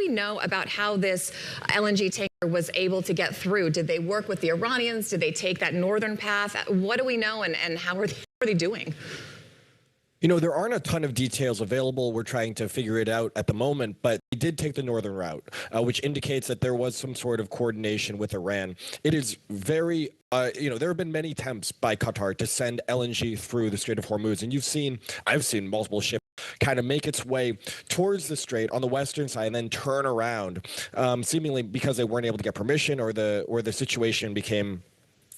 we know about how this LNG tanker was able to get through? Did they work with the Iranians? Did they take that northern path? What do we know, and how are they doing? You know, there aren't a ton of details available. We're trying to figure it out at the moment, but they did take the northern route, which indicates that there was some sort of coordination with Iran. It is very, there have been many attempts by Qatar to send LNG through the Strait of Hormuz, and I've seen multiple ships kind of make its way towards the strait on the western side and then turn around, seemingly because they weren't able to get permission or the situation became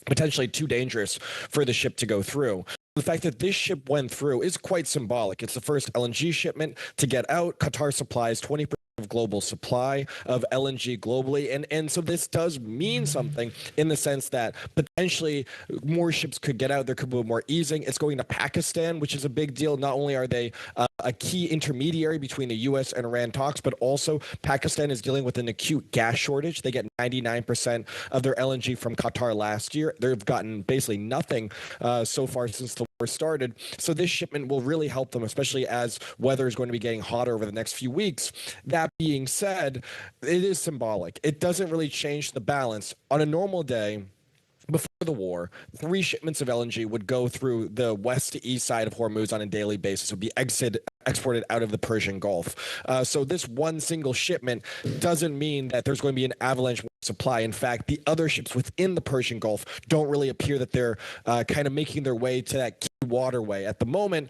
potentially too dangerous for the ship to go through. The fact that this ship went through is quite symbolic. It's the first LNG shipment to get out. Qatar supplies 20% of global supply of LNG globally. And so this does mean something in the sense that potentially more ships could get out. There could be more easing. It's going to Pakistan, which is a big deal. Not only are they a key intermediary between the U.S. and Iran talks, but also Pakistan is dealing with an acute gas shortage. They get 99% of their LNG from Qatar last year. They've gotten basically nothing so far since the war started. So this shipment will really help them, especially as weather is going to be getting hotter over the next few weeks. That being said, it is symbolic. It doesn't really change the balance. On a normal day, before the war, 3 shipments of LNG would go through the west to east side of Hormuz on a daily basis. It would be exported out of the Persian Gulf. So this one single shipment doesn't mean that there's going to be an avalanche of supply. In fact, the other ships within the Persian Gulf don't really appear that they're kind of making their way to that key waterway at the moment.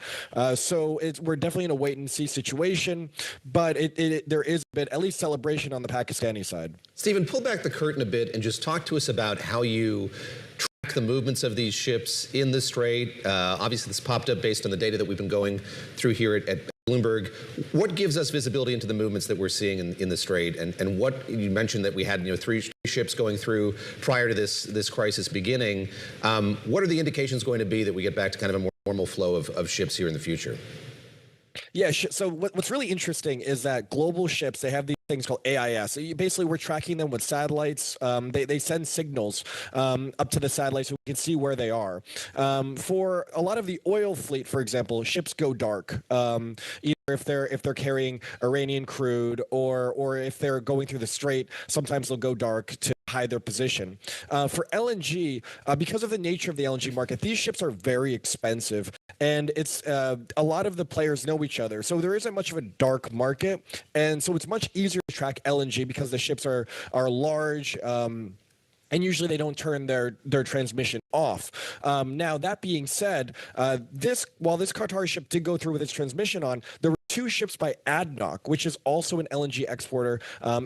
So we're definitely in a wait-and-see situation, but there is a bit, at least celebration on the Pakistani side. Stephen, pull back the curtain a bit and just talk to us about how you track the movements of these ships in the Strait. Obviously, this popped up based on the data that we've been going through here at Bloomberg. What gives us visibility into the movements that we're seeing in the Strait? And what you mentioned that we had 3 ships going through prior to this crisis beginning. What are the indications going to be that we get back to kind of a more normal flow of ships here in the future? Yeah, so what's really interesting is that global ships, they have these things called AIS. Basically, we're tracking them with satellites. They send signals up to the satellites so we can see where they are. For a lot of the oil fleet, for example, ships go dark. Either if they're carrying Iranian crude or if they're going through the strait, sometimes they'll go dark to hide their position. For LNG, because of the nature of the LNG market, these ships are very expensive, and it's a lot of the players know each other, so there isn't much of a dark market, and so it's much easier to track LNG because the ships are large. And usually they don't turn their transmission off. Now, that being said, while this Qatar ship did go through with its transmission on, there were 2 ships by ADNOC, which is also an LNG exporter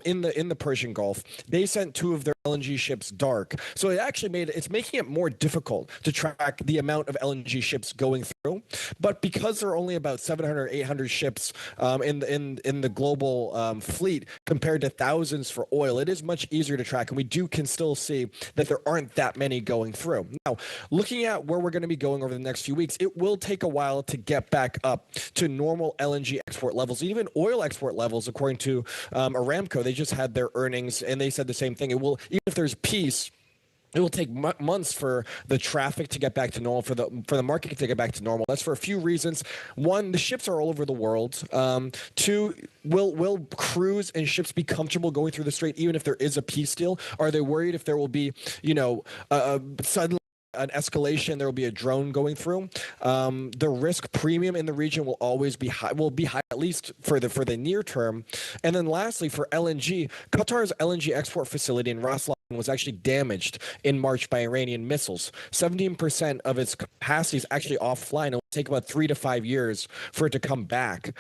in the Persian Gulf. They sent 2 of their LNG ships dark. So it's making it more difficult to track the amount of LNG ships going through. But because there are only about 700, 800 ships in the global fleet compared to thousands for oil, it is much easier to track. And we can still see that there aren't that many going through. Now, looking at where we're going to be going over the next few weeks, it will take a while to get back up to normal LNG export levels, even oil export levels, according to Aramco. They just had their earnings, and they said the same thing. Even if there's peace, it will take months for the traffic to get back to normal, for the market to get back to normal. That's for a few reasons. 1, the ships are all over the world. 2, will crews and ships be comfortable going through the strait even if there is a peace deal? Are they worried if there will be, suddenly an escalation, there will be a drone going through? The risk premium in the region will always be high, at least for the near term. And then lastly, for LNG, Qatar's LNG export facility in Ras Laffan was actually damaged in March by Iranian missiles. 17% of its capacity is actually offline. It will take about 3 to 5 years for it to come back.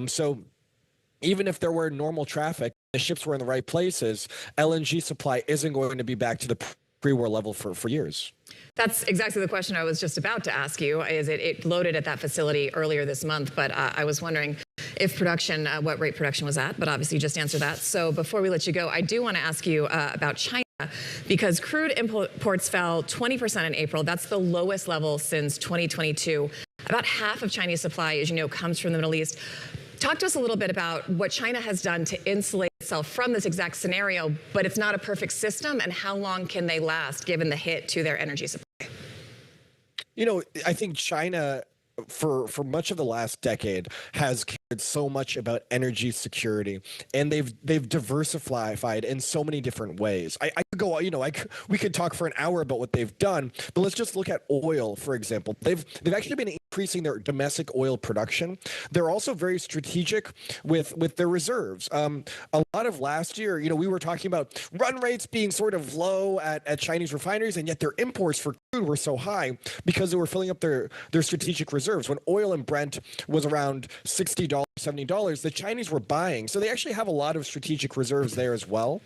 So even if there were normal traffic, the ships were in the right places, LNG supply isn't going to be back to the pre-war level for years. That's exactly the question I was just about to ask you. Is it loaded at that facility earlier this month? But I was wondering if production, what rate production was at. But obviously you just answered that. So before we let you go, I do want to ask you about China, because crude imports fell 20% in April. That's the lowest level since 2022. About half of Chinese supply, as you know, comes from the Middle East. Talk to us a little bit about what China has done to insulate itself from this exact scenario, but it's not a perfect system, and how long can they last given the hit to their energy supply? I think China for much of the last decade has cared so much about energy security, and they've diversified in so many different ways. I could go, we could talk for an hour about what they've done, but let's just look at oil, for example. They've actually been increasing their domestic oil production. They're also very strategic with their reserves. A lot of last year, we were talking about run rates being sort of low at Chinese refineries, and yet their imports for crude were so high because they were filling up their strategic reserves. When oil and Brent was around $60, $70, the Chinese were buying. So they actually have a lot of strategic reserves there as well.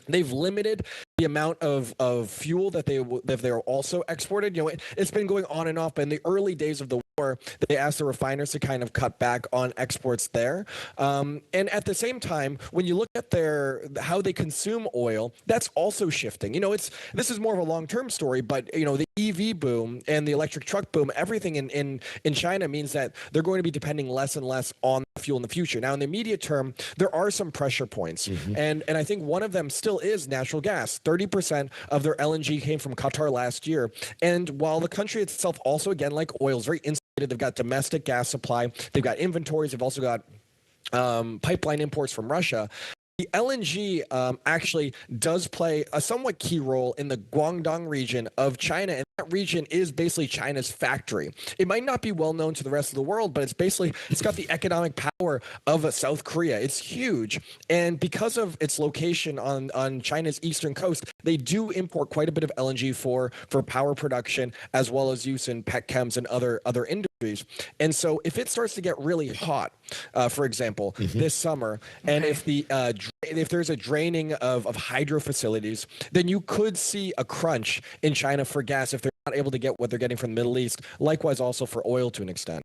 They've limited the amount of fuel that they're also exported. It's been going on and off, but in the early days of the war, they asked the refiners to kind of cut back on exports there. And at the same time, when you look at how they consume oil, that's also shifting. This is more of a long-term story, but the EV boom and the electric truck boom, everything in China means that they're going to be depending less and less on fuel in the future. Now, in the immediate term, there are some pressure points, and I think one of them still is natural gas. 30% of their LNG came from Qatar last year, and while the country itself also, again, like oil, is very insulated, they've got domestic gas supply, they've got inventories, they've also got pipeline imports from Russia. The LNG actually does play a somewhat key role in the Guangdong region of China, and that region is basically China's factory. It might not be well known to the rest of the world, but it's got the economic power of South Korea. It's huge, and because of its location on China's eastern coast, they do import quite a bit of LNG for power production as well as use in petchems and other industries. And so if it starts to get really hot, for example, this summer, and if there's a draining of hydro facilities, then you could see a crunch in China for gas if they're not able to get what they're getting from the Middle East. Likewise, also for oil to an extent.